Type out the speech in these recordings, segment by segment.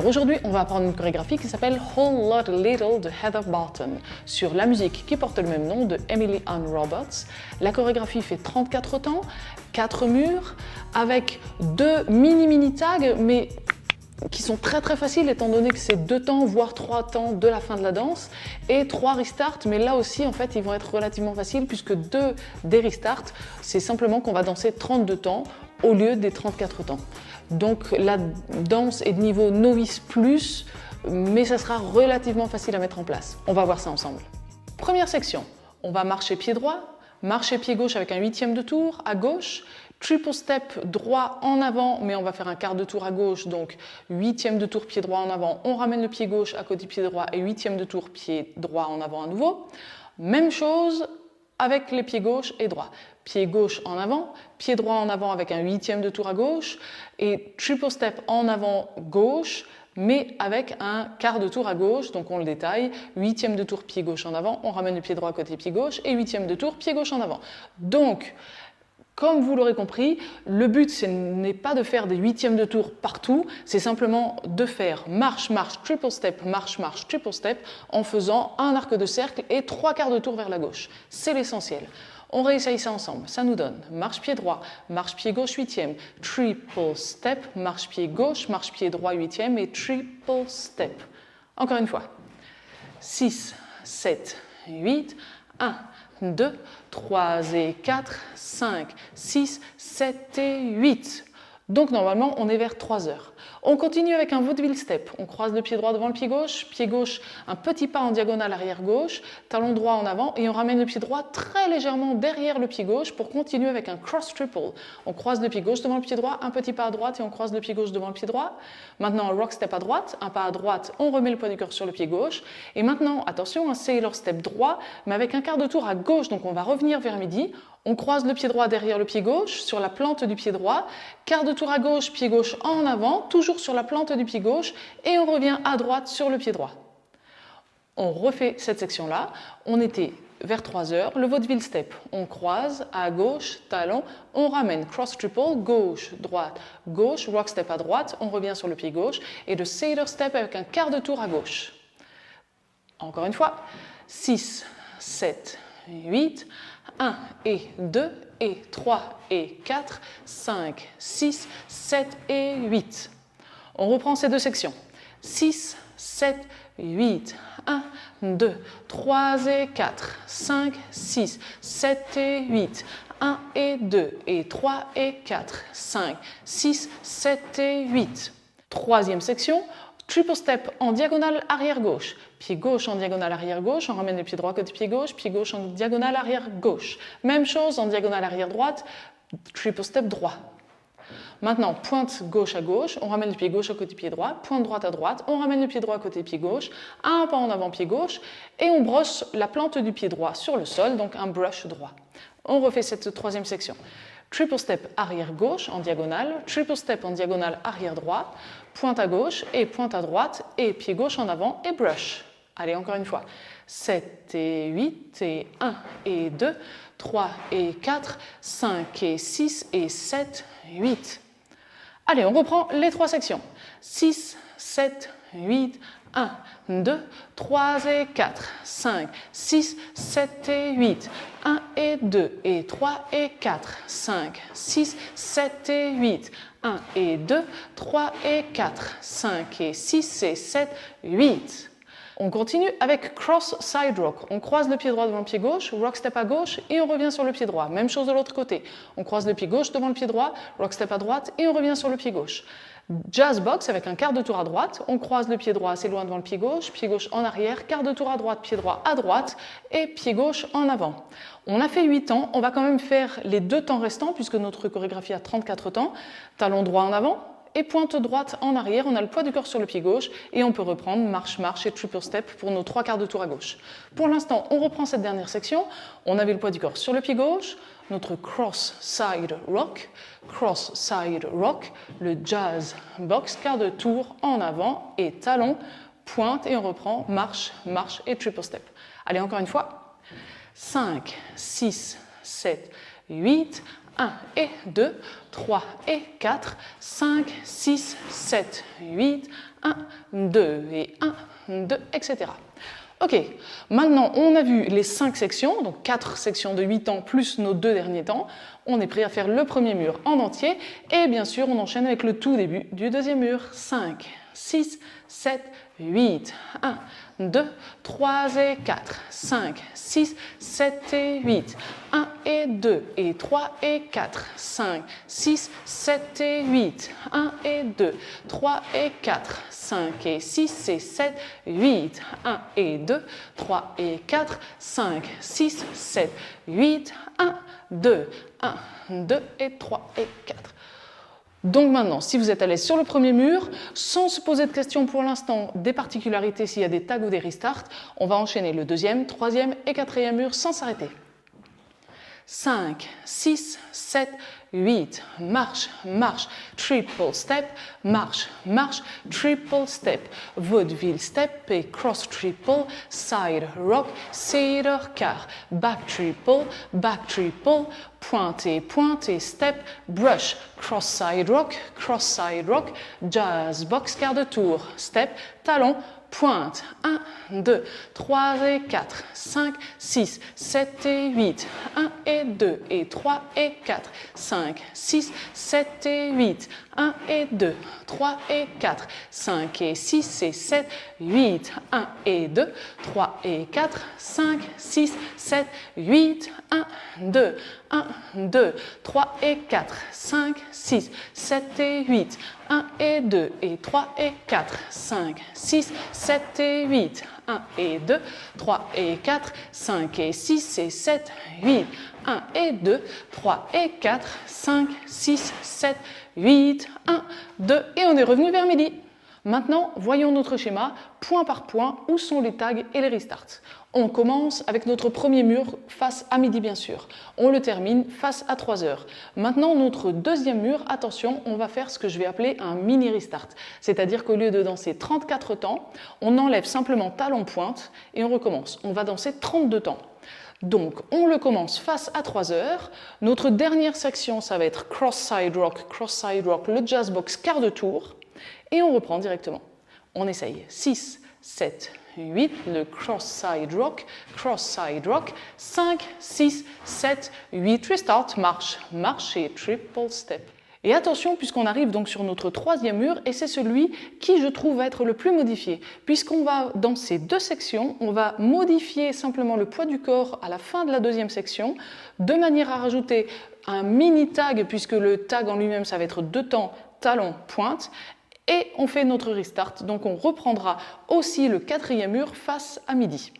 aujourd'hui, on va apprendre une chorégraphie qui s'appelle Whole Lotta Little de Heather Barton, sur la musique qui porte le même nom de Emily Ann Roberts. La chorégraphie fait 34 temps, 4 murs, avec 2 mini tags, mais qui sont très faciles étant donné que c'est 2 temps, voire 3 temps de la fin de la danse, et 3 restarts, mais là aussi en fait ils vont être relativement faciles puisque 2 des restarts, c'est simplement qu'on va danser 32 temps au lieu des 34 temps. Donc la danse est de niveau novice plus, mais ça sera relativement facile à mettre en place. On va voir ça ensemble. Première section, on va marcher pied droit, marcher pied gauche avec un 8e de tour à gauche, triple step droit en avant, mais on va faire un quart de tour à gauche, donc 8e de tour pied droit en avant, on ramène le pied gauche à côté pied droit et 8e de tour pied droit en avant à nouveau. Même chose avec les pieds gauche et droit. Pied gauche en avant, pied droit en avant avec un 8e de tour à gauche et triple step en avant gauche, mais avec un quart de tour à gauche, donc on le détaille, 8e de tour pied gauche en avant, on ramène le pied droit à côté pied gauche et 8e de tour pied gauche en avant. Donc, comme vous l'aurez compris, le but ce n'est pas de faire des 8e de tour partout, c'est simplement de faire marche, triple step, marche, triple step en faisant un arc de cercle et 3 quarts de tour vers la gauche. C'est l'essentiel. On réessaye ça ensemble. Ça nous donne marche pied droit, marche pied gauche 8e, triple step, marche pied gauche, marche pied droit 8e et triple step. Encore une fois. 6, 7, 8, 1, 2, 3 et 4, 5, 6, 7 et 8. Donc normalement, on est vers 3 heures. On continue avec un vaudeville step. On croise le pied droit devant le pied gauche, un petit pas en diagonale arrière gauche, talon droit en avant et on ramène le pied droit très légèrement derrière le pied gauche pour continuer avec un cross triple. On croise le pied gauche devant le pied droit, un petit pas à droite et on croise le pied gauche devant le pied droit. Maintenant, un rock step à droite, un pas à droite, on remet le poids du corps sur le pied gauche. Et maintenant, attention, un sailor step droit, mais avec un quart de tour à gauche, donc on va revenir vers midi. On croise le pied droit derrière le pied gauche, sur la plante du pied droit, quart de tour à gauche, pied gauche en avant, toujours sur la plante du pied gauche, et on revient à droite sur le pied droit. On refait cette section-là, on était vers 3 heures, le vaudeville step, on croise à gauche, talon, on ramène cross triple, gauche, droite, gauche, rock step à droite, on revient sur le pied gauche, et le sailor step avec un quart de tour à gauche. Encore une fois, 6, 7, 8, 1 et 2 et 3 et 4, 5, 6, 7 et 8. On reprend ces deux sections. 6, 7, 8, 1, 2, 3 et 4, 5, 6, 7 et 8, 1 et 2 et 3 et 4, 5, 6, 7 et 8. Troisième section. Triple step en diagonale arrière gauche, pied gauche en diagonale arrière gauche, on ramène le pied droit côté pied gauche en diagonale arrière gauche. Même chose en diagonale arrière droite, triple step droit. Maintenant, pointe gauche à gauche, on ramène le pied gauche à côté pied droit, pointe droite à droite, on ramène le pied droit à côté pied gauche, un pas en avant pied gauche et on brosse la plante du pied droit sur le sol, donc un brush droit. On refait cette troisième section. Triple step arrière gauche en diagonale, triple step en diagonale arrière droite, pointe à gauche et pointe à droite et pied gauche en avant et brush. Allez, encore une fois. 7 et 8 et 1 et 2, 3 et 4, 5 et 6 et 7, 8. Allez, on reprend les 3 sections. 6, 7, 8, 1, 2, 3 et 4, 5, 6, 7 et 8, 1 et 2 et 3 et 4, 5, 6, 7 et 8, 1 et 2, 3 et 4, 5 et 6 et 7, 8. On continue avec cross side rock. On croise le pied droit devant le pied gauche, rock step à gauche et on revient sur le pied droit. Même chose de l'autre côté. On croise le pied gauche devant le pied droit, rock step à droite et on revient sur le pied gauche. Jazz box avec un quart de tour à droite, on croise le pied droit assez loin devant le pied gauche en arrière, quart de tour à droite, pied droit à droite et pied gauche en avant. On a fait 8 temps, on va quand même faire les 2 temps restants puisque notre chorégraphie a 34 temps. Talon droit en avant et pointe droite en arrière, on a le poids du corps sur le pied gauche et on peut reprendre marche et triple step pour nos 3 quarts de tour à gauche. Pour l'instant, on reprend cette dernière section, on avait le poids du corps sur le pied gauche, notre cross side rock, le jazz box, quart de tour en avant et talon, pointe et on reprend marche et triple step. Allez, encore une fois. 5, 6, 7, 8, 1 et 2, 3 et 4, 5, 6, 7, 8, 1, 2 et 1, 2, etc. Ok, maintenant on a vu les 5 sections, donc 4 sections de 8 temps plus nos 2 derniers temps. On est prêt à faire le premier mur en entier et bien sûr on enchaîne avec le tout début du deuxième mur. 5, 6, 7, 8, 1, 2, 3 et 4, 5, 6, 7 et 8, 1 et 2 et 3 et 4, 5, 6, 7 et 8, 1 et 2, 3 et 4, 5 et 6 et 7, 8, 1 et 2, 3 et 4, 5, 6, 7, 8, 1, 2, 1, 2 et 3 et 4. Donc maintenant, si vous êtes à l'aise sur le premier mur, sans se poser de questions pour l'instant des particularités s'il y a des tags ou des restarts, on va enchaîner le deuxième, troisième et quatrième mur sans s'arrêter. 5, 6, 7, 8, marche, marche, triple step, marche, marche, triple step, vaudeville step et cross triple, side rock, cedar car, back triple, pointe et step, brush, cross side rock, jazz box quart de tour, step, talon, pointe, 1, 2, 3 et 4, 5, 6, 7 et 8, 1 et 2 et 3 et 4, 5, 6, 7 et 8, 1 et 2, 3 et 4, 5 et 6 et 7, 8, 1 et 2, 3 et 4, 5, 6, 7, 8, 1, 2, 1, 2, 3 et 4, 5, 6, 7 et 8, 1 et 2 et 3 et 4, 5, 6, 7 et 8, 1 et 2, 3 et 4, 5 et 6 et 7, 8, 1 et 2, 3 et 4, 5, 6, 7, 8, 1, 2 et on est revenu vers midi. Maintenant, voyons notre schéma, point par point, où sont les tags et les restarts. On commence avec notre premier mur face à midi bien sûr. On le termine face à 3 heures. Maintenant, notre deuxième mur, attention, on va faire ce que je vais appeler un mini restart. C'est-à-dire qu'au lieu de danser 34 temps, on enlève simplement talon pointe et on recommence. On va danser 32 temps. Donc, on le commence face à 3 heures. Notre dernière section, ça va être cross side rock, le jazz box quart de tour. Et on reprend directement. On essaye 6, 7, 8, le cross side rock, 5, 6, 7, 8, restart, marche, marche et triple step. Et attention, puisqu'on arrive donc sur notre troisième mur, et c'est celui qui, je trouve, va être le plus modifié. Puisqu'on va, dans ces deux sections, on va modifier simplement le poids du corps à la fin de la deuxième section, de manière à rajouter un mini tag, puisque le tag en lui-même, ça va être 2 temps, talon, pointe, et on fait notre restart. Donc on reprendra aussi le quatrième mur face à midi.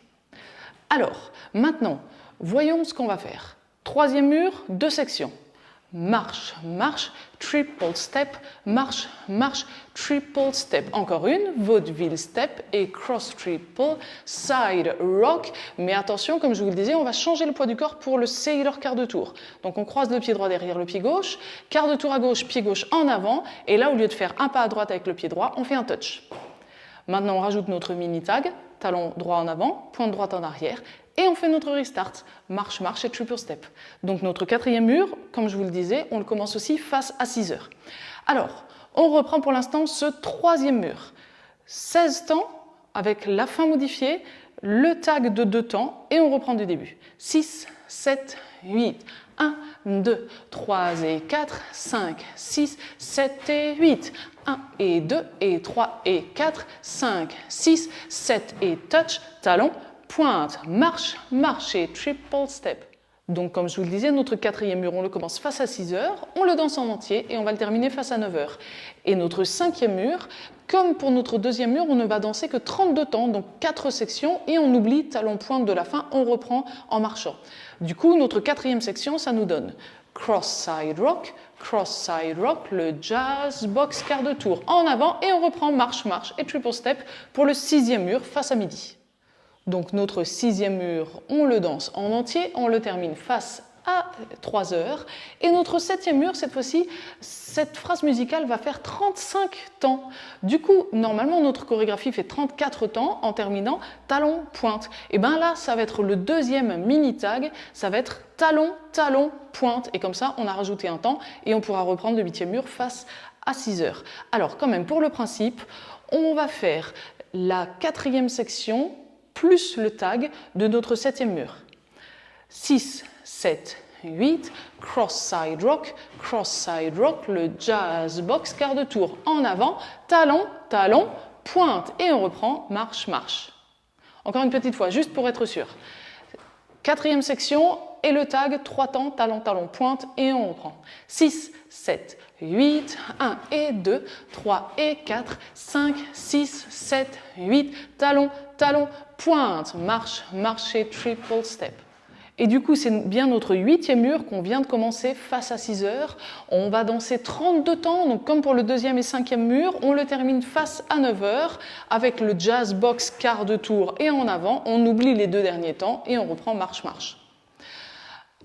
Alors, maintenant, voyons ce qu'on va faire. Troisième mur, 2 sections. Marche, marche, triple step, marche, marche, triple step. Encore une, vaudeville step et cross triple, side rock. Mais attention, comme je vous le disais, on va changer le poids du corps pour le sailor quart de tour. Donc on croise le pied droit derrière le pied gauche, quart de tour à gauche, pied gauche en avant. Et là, au lieu de faire un pas à droite avec le pied droit, on fait un touch. Maintenant, on rajoute notre mini tag, talon droit en avant, pointe droite en arrière. Et on fait notre restart, marche, marche et triple step. Donc notre quatrième mur, comme je vous le disais, on le commence aussi face à 6 heures. Alors, on reprend pour l'instant ce troisième mur. 16 temps avec la fin modifiée, le tag de 2 temps et on reprend du début. 6, 7, 8, 1, 2, 3 et 4, 5, 6, 7 et 8, 1 et 2 et 3 et 4, 5, 6, 7 et touch, talon, pointe, marche, marche et triple step. Donc comme je vous le disais, notre quatrième mur, on le commence face à 6 heures, on le danse en entier et on va le terminer face à 9 heures. Et notre cinquième mur, comme pour notre deuxième mur, on ne va danser que 32 temps, donc 4 sections, et on oublie talon pointe de la fin, on reprend en marchant. Du coup, notre quatrième section, ça nous donne cross side rock, le jazz box quart de tour en avant, et on reprend marche, marche et triple step pour le sixième mur face à midi. Donc notre sixième mur, on le danse en entier, on le termine face à 3 heures. Et notre 7e mur, cette fois-ci, cette phrase musicale va faire 35 temps. Du coup, normalement, notre chorégraphie fait 34 temps en terminant talon, pointe. Et bien là, ça va être le 2e mini-tag, ça va être talon, talon, pointe. Et comme ça, on a rajouté un temps et on pourra reprendre le 8e mur face à 6 heures. Alors, quand même, pour le principe, on va faire la 4e section plus le tag de notre 7e mur. 6, 7, 8, cross-side rock, le jazz box, quart de tour en avant, talon, talon, pointe. Et on reprend marche, marche. Encore une petite fois, juste pour être sûr. 4e section et le tag, 3 temps, talon, talon, pointe et on reprend. 6, 7, 8, 1 et 2, 3 et 4, 5, 6, 7, 8, talon, talon, pointe, marche, marcher, triple step. Et du coup, c'est bien notre 8e mur qu'on vient de commencer face à 6 heures. On va danser 32 temps, donc comme pour le 2e et 5e mur, on le termine face à 9 heures avec le jazz box quart de tour et en avant. On oublie les 2 derniers temps et on reprend marche, marche.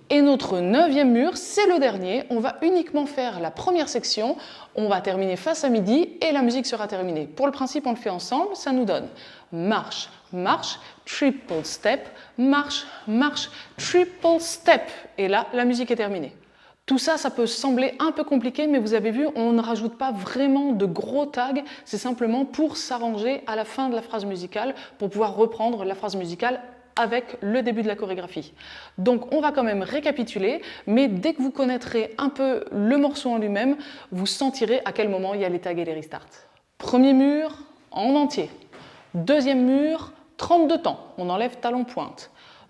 Et notre 9e mur, c'est le dernier. On va uniquement faire la première section. On va terminer face à midi et la musique sera terminée. Pour le principe, on le fait ensemble. Ça nous donne marche, marche, triple step, marche, marche, triple step. Et là, la musique est terminée. Tout ça, ça peut sembler un peu compliqué, mais vous avez vu, on ne rajoute pas vraiment de gros tags. C'est simplement pour s'arranger à la fin de la phrase musicale, pour pouvoir reprendre la phrase musicale avec le début de la chorégraphie. Donc on va quand même récapituler, mais dès que vous connaîtrez un peu le morceau en lui-même, vous sentirez à quel moment il y a les tags et les restarts. Premier mur en entier. 2e mur, 32 temps, on enlève talon pointe.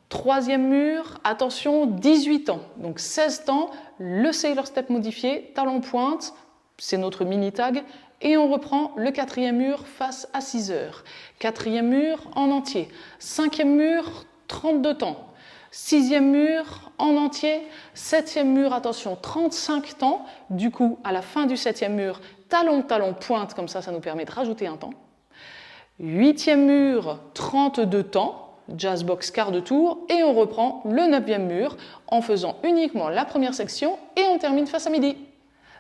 3e mur, attention, 18 temps, donc 16 temps, le Sailor Step modifié, talon pointe, c'est notre mini tag, et on reprend le 4e mur face à 6 heures. 4e mur en entier. 5e mur, 32 temps. 6e mur en entier. 7e mur, attention, 35 temps. Du coup, à la fin du 7e mur, talon, talon, pointe, comme ça, ça nous permet de rajouter un temps. 8e mur, 32 temps. Jazz box quart de tour. Et on reprend le 9e mur en faisant uniquement la première section et on termine face à midi.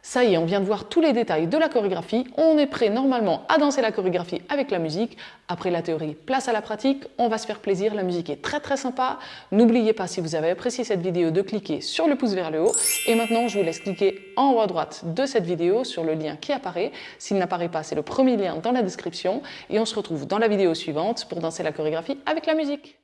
Ça y est, on vient de voir tous les détails de la chorégraphie. On est prêt normalement à danser la chorégraphie avec la musique. Après la théorie, place à la pratique. On va se faire plaisir. La musique est très très sympa. N'oubliez pas, si vous avez apprécié cette vidéo, de cliquer sur le pouce vers le haut. Et maintenant, je vous laisse cliquer en haut à droite de cette vidéo sur le lien qui apparaît. S'il n'apparaît pas, c'est le premier lien dans la description. Et on se retrouve dans la vidéo suivante pour danser la chorégraphie avec la musique.